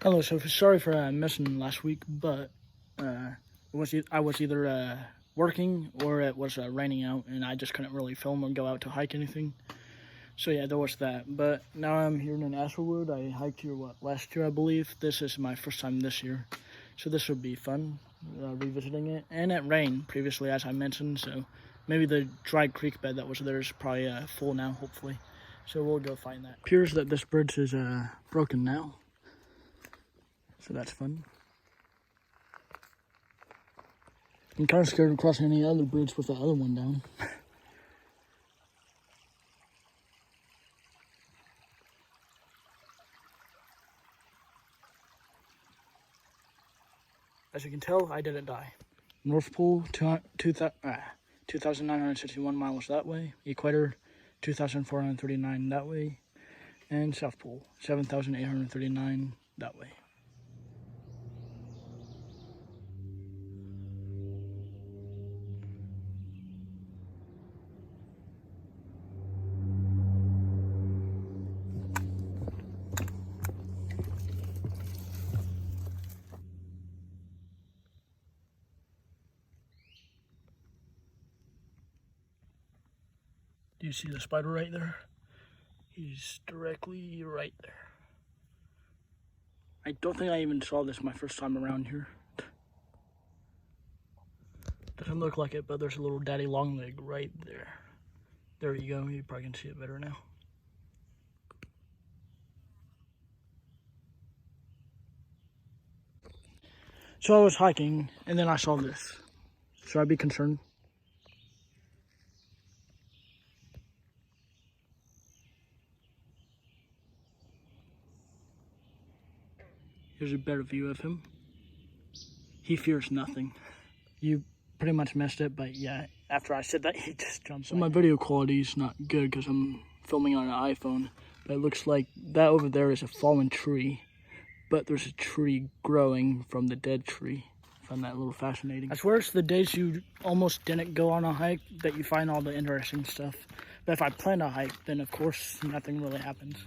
Hello, Sophie. Sorry for missing last week, but I was either working or it was raining out, and I just couldn't really film or go out to hike anything. So yeah, there was that. But now I'm here in Asherwood. I hiked here last year, I believe. This is my first time this year, so this would be fun revisiting it. And it rained previously, as I mentioned, so maybe the dry creek bed that was there is probably full now, hopefully. So we'll go find that. It appears that this bridge is broken now. So that's fun. I'm kind of scared of crossing any other bridge with the other one down. As you can tell, I didn't die. North Pole, 2,961 miles that way. Equator, 2,439 that way. And South Pole, 7,839 that way. Do you see the spider right there? He's directly right there. I don't think I even saw this my first time around here. Doesn't look like it, but there's a little daddy longleg right there. There you go, you probably can see it better now. So I was hiking, and then I saw this. Should I be concerned? Here's a better view of him. He fears nothing. You pretty much missed it, but yeah, after I said that, he just jumped. So my video quality is not good because I'm filming on an iPhone, but it looks like that over there is a fallen tree, but there's a tree growing from the dead tree. I found that a little fascinating. I swear it's the days you almost didn't go on a hike that you find all the interesting stuff. But if I plan a hike, then of course nothing really happens.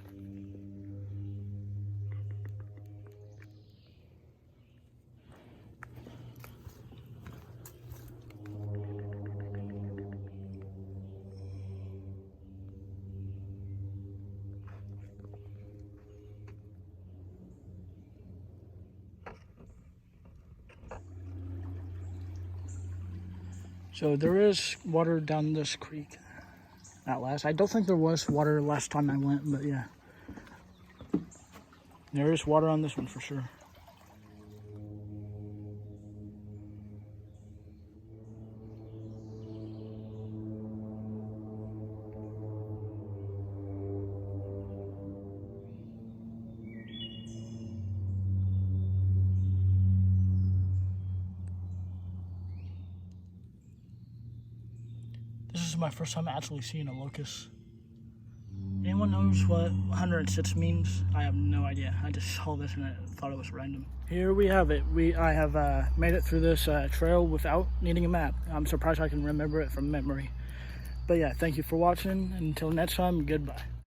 So there is water down this creek at last. I don't think there was water last time I went, but yeah. There is water on this one for sure. This is my first time actually seeing a locust. Anyone knows what 106 means? I have no idea. I just saw this and I thought it was random. Here we have it. I have made it through this trail without needing a map. I'm surprised I can remember it from memory. But yeah, thank you for watching. Until next time, goodbye.